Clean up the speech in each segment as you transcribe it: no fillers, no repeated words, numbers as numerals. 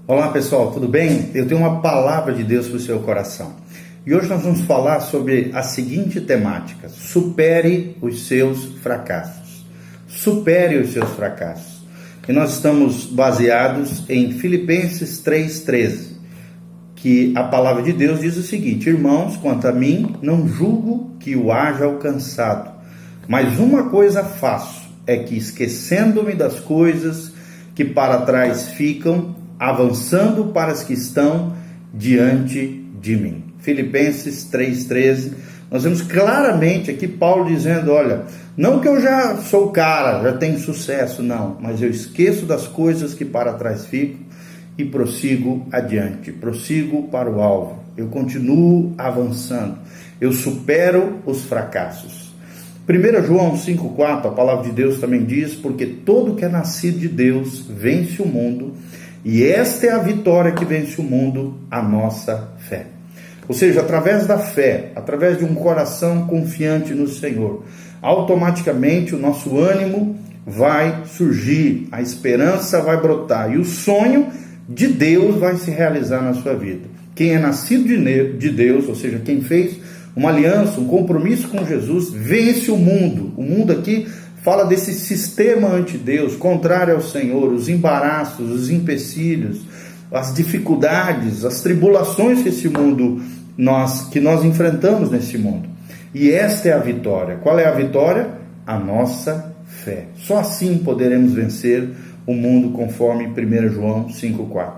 Olá pessoal, tudo bem? Eu tenho uma palavra de Deus para o seu coração. E hoje nós vamos falar sobre a seguinte temática: supere os seus fracassos. Supere os seus fracassos. E nós estamos baseados em Filipenses 3,13, que a palavra de Deus diz o seguinte: irmãos, quanto a mim, não julgo que o haja alcançado, mas uma coisa faço, é que esquecendo-me das coisas que para trás ficam, avançando para as que estão diante de mim. Filipenses 3,13, nós vemos claramente aqui Paulo dizendo: olha, não que eu já sou o cara, já tenho sucesso, não, mas eu esqueço das coisas que para trás ficam e prossigo adiante, prossigo para o alvo, eu continuo avançando, eu supero os fracassos. 1 João 5,4, a palavra de Deus também diz: porque todo que é nascido de Deus vence o mundo, e esta é a vitória que vence o mundo, a nossa fé. Ou seja, através da fé, através de um coração confiante no Senhor, automaticamente o nosso ânimo vai surgir, a esperança vai brotar e o sonho de Deus vai se realizar na sua vida. Quem é nascido de Deus, ou seja, quem fez uma aliança, um compromisso com Jesus, vence o mundo. O mundo aqui fala desse sistema anti-Deus, contrário ao Senhor, os embaraços, os empecilhos, as dificuldades, as tribulações que esse mundo, que nós enfrentamos nesse mundo. E esta é a vitória. Qual é a vitória? A nossa fé. Só assim poderemos vencer o mundo, conforme 1 João 5,4.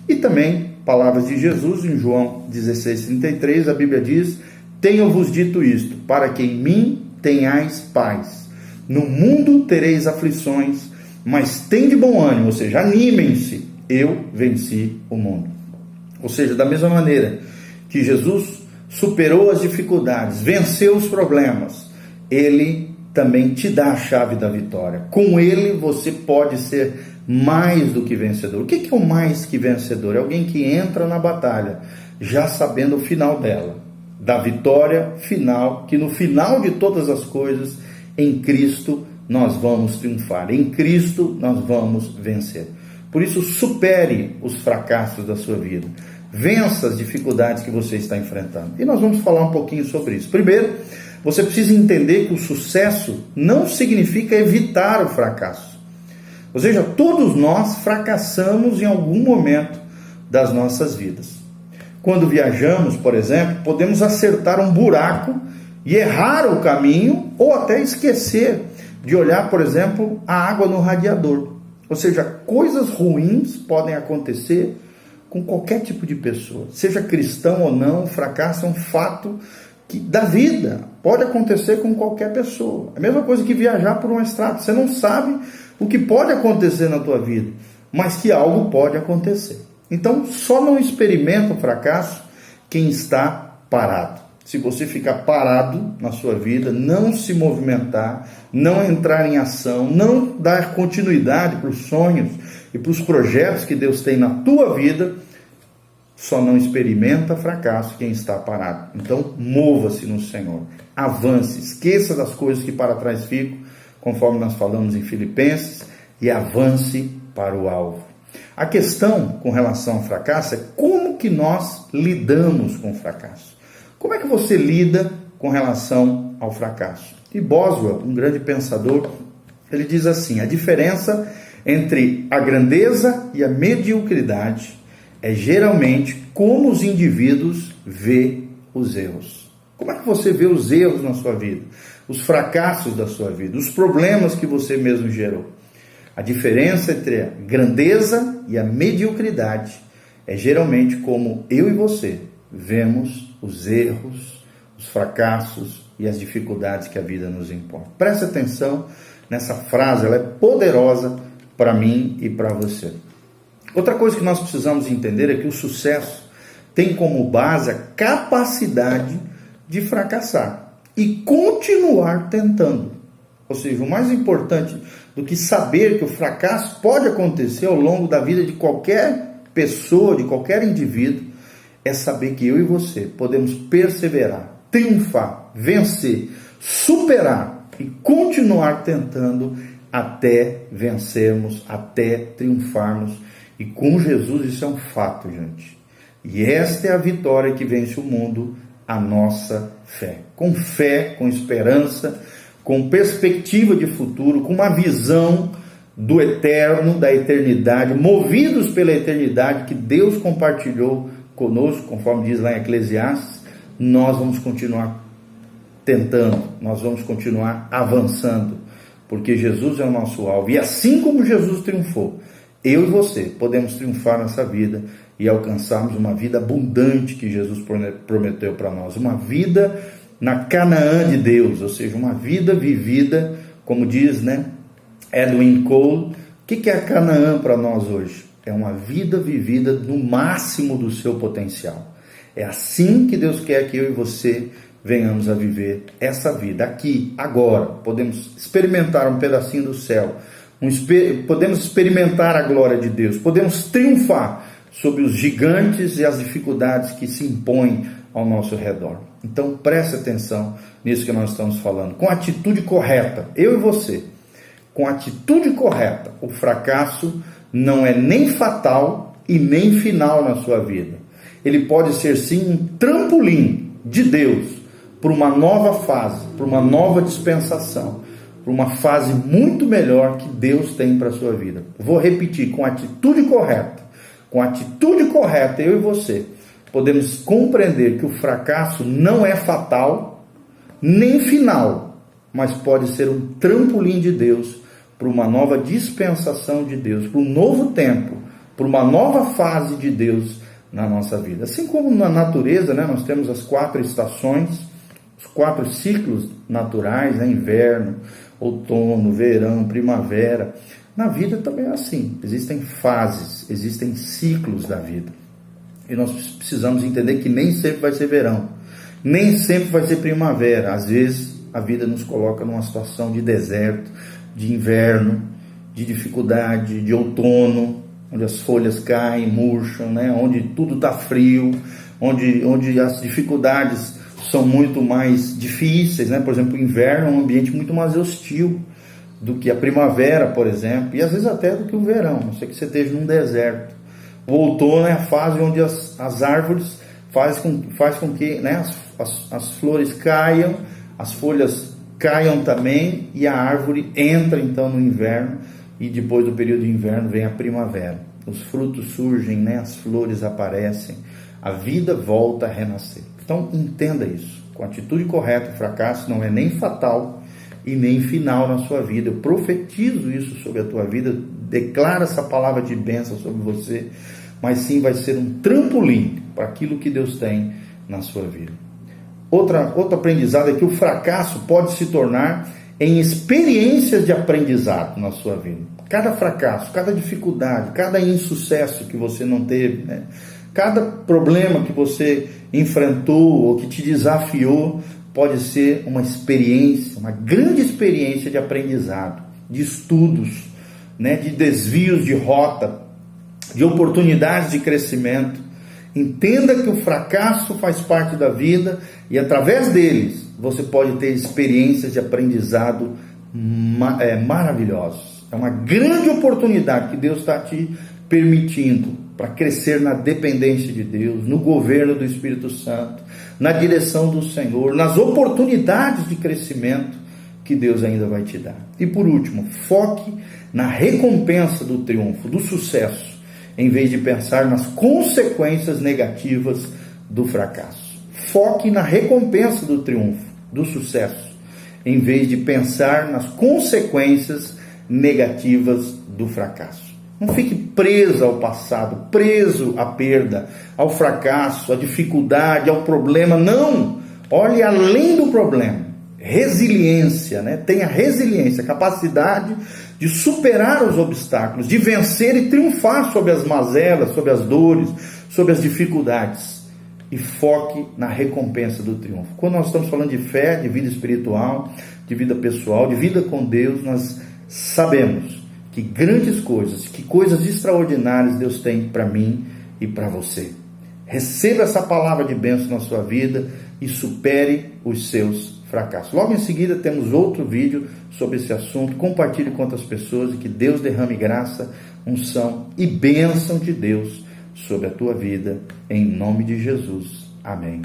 E também, palavras de Jesus em João 16,33, a Bíblia diz: tenho-vos dito isto, para que em mim tenhais paz. No mundo tereis aflições, mas tende bom ânimo, ou seja, animem-se, eu venci o mundo. Ou seja, da mesma maneira que Jesus superou as dificuldades, venceu os problemas, Ele também te dá a chave da vitória. Com Ele você pode ser mais do que vencedor. O que é o mais que vencedor? É alguém que entra na batalha já sabendo o final dela, da vitória final, que no final de todas as coisas, em Cristo nós vamos triunfar, em Cristo nós vamos vencer. Por isso, supere os fracassos da sua vida, vença as dificuldades que você está enfrentando. E nós vamos falar um pouquinho sobre isso. Primeiro, você precisa entender que o sucesso não significa evitar o fracasso. Ou seja, todos nós fracassamos em algum momento das nossas vidas. Quando viajamos, por exemplo, podemos acertar um buraco e errar o caminho, ou até esquecer de olhar, por exemplo, a água no radiador. Ou seja, coisas ruins podem acontecer com qualquer tipo de pessoa. Seja cristão ou não, o fracasso é um fato da vida. Pode acontecer com qualquer pessoa. É a mesma coisa que viajar por uma estrada. Você não sabe o que pode acontecer na tua vida, mas que algo pode acontecer. Então, só não experimenta o fracasso quem está parado. Se você ficar parado na sua vida, não se movimentar, não entrar em ação, não dar continuidade para os sonhos e para os projetos que Deus tem na tua vida, só não experimenta fracasso quem está parado. Então, mova-se no Senhor, avance, esqueça das coisas que para trás ficam, conforme nós falamos em Filipenses, e avance para o alvo. A questão com relação ao fracasso é como que nós lidamos com o fracasso. Como é que você lida com relação ao fracasso? E Boswell, um grande pensador, ele diz assim: a diferença entre a grandeza e a mediocridade é geralmente como os indivíduos vê os erros. Como é que você vê os erros na sua vida? Os fracassos da sua vida, os problemas que você mesmo gerou. A diferença entre a grandeza e a mediocridade é geralmente como eu e você vemos os erros, os fracassos e as dificuldades que a vida nos impõe. Preste atenção nessa frase, ela é poderosa para mim e para você. Outra coisa que nós precisamos entender é que o sucesso tem como base a capacidade de fracassar e continuar tentando. Ou seja, o mais importante do que saber que o fracasso pode acontecer ao longo da vida de qualquer pessoa, de qualquer indivíduo, é saber que eu e você podemos perseverar, triunfar, vencer, superar e continuar tentando até vencermos, até triunfarmos E com Jesus isso é um fato, gente. E esta é a vitória que vence o mundo, a nossa fé, com esperança, com perspectiva de futuro, com uma visão do eterno, da eternidade, movidos pela eternidade que Deus compartilhou conosco, conforme diz lá em Eclesiastes. Nós vamos continuar tentando, nós vamos continuar avançando, porque Jesus é o nosso alvo. E assim como Jesus triunfou, eu e você podemos triunfar nessa vida e alcançarmos uma vida abundante que Jesus prometeu para nós, uma vida na Canaã de Deus, ou seja, uma vida vivida, como diz, Edwin Cole. O que é a Canaã para nós hoje? É uma vida vivida no máximo do seu potencial. É assim que Deus quer que eu e você venhamos a viver essa vida aqui, agora. Podemos experimentar um pedacinho do céu, podemos experimentar a glória de Deus, podemos triunfar sobre os gigantes e as dificuldades que se impõem ao nosso redor. Então preste atenção nisso que nós estamos falando, com a atitude correta, eu e você, com a atitude correta, o fracasso não é nem fatal e nem final na sua vida. Ele pode ser sim um trampolim de Deus para uma nova fase, para uma nova dispensação, para uma fase muito melhor que Deus tem para a sua vida. Vou repetir, com a atitude correta, eu e você podemos compreender que o fracasso não é fatal nem final, mas pode ser um trampolim de Deus para uma nova dispensação de Deus, para um novo tempo, para uma nova fase de Deus na nossa vida. Assim como na natureza, nós temos as 4 estações, os 4 ciclos naturais, inverno, outono, verão, primavera. Na vida também é assim, existem fases, existem ciclos da vida. E nós precisamos entender que nem sempre vai ser verão, nem sempre vai ser primavera. Às vezes a vida nos coloca numa situação de deserto, de inverno, de dificuldade, de outono, onde as folhas caem, murcham, onde tudo está frio, onde as dificuldades são muito mais difíceis, Por exemplo, o inverno é um ambiente muito mais hostil do que a primavera, por exemplo, e às vezes até do que o verão, a não ser que você esteja num deserto. O outono é a fase onde as árvores faz com que as flores caiam, as folhas caiam também, e a árvore entra então no inverno, e depois do período de inverno vem a primavera. Os frutos surgem, as flores aparecem, a vida volta a renascer. Então entenda isso, com a atitude correta, o fracasso não é nem fatal e nem final na sua vida. Eu profetizo isso sobre a tua vida, declaro essa palavra de bênção sobre você, mas sim vai ser um trampolim para aquilo que Deus tem na sua vida. Outro aprendizado é que o fracasso pode se tornar em experiências de aprendizado na sua vida. Cada fracasso, cada dificuldade, cada insucesso que você não teve, cada problema que você enfrentou ou que te desafiou, pode ser uma experiência, uma grande experiência de aprendizado, de estudos, de desvios de rota, de oportunidades de crescimento. Entenda que o fracasso faz parte da vida e através deles você pode ter experiências de aprendizado maravilhosas. É uma grande oportunidade que Deus está te permitindo para crescer na dependência de Deus, no governo do Espírito Santo, na direção do Senhor, nas oportunidades de crescimento que Deus ainda vai te dar. E por último, foque na recompensa do triunfo, do sucesso, em vez de pensar nas consequências negativas do fracasso. Foque na recompensa do triunfo, do sucesso, em vez de pensar nas consequências negativas do fracasso. Não fique preso ao passado, preso à perda, ao fracasso, à dificuldade, ao problema. Não! Olhe além do problema. Resiliência, Tenha resiliência, capacidade de superar os obstáculos, de vencer e triunfar sobre as mazelas, sobre as dores, sobre as dificuldades. E foque na recompensa do triunfo. Quando nós estamos falando de fé, de vida espiritual, de vida pessoal, de vida com Deus, nós sabemos que grandes coisas, que coisas extraordinárias Deus tem para mim e para você. Receba essa palavra de bênção na sua vida e supere os seus fracasso. Logo em seguida temos outro vídeo sobre esse assunto. Compartilhe com outras pessoas e que Deus derrame graça, unção e bênção de Deus sobre a tua vida, em nome de Jesus. Amém.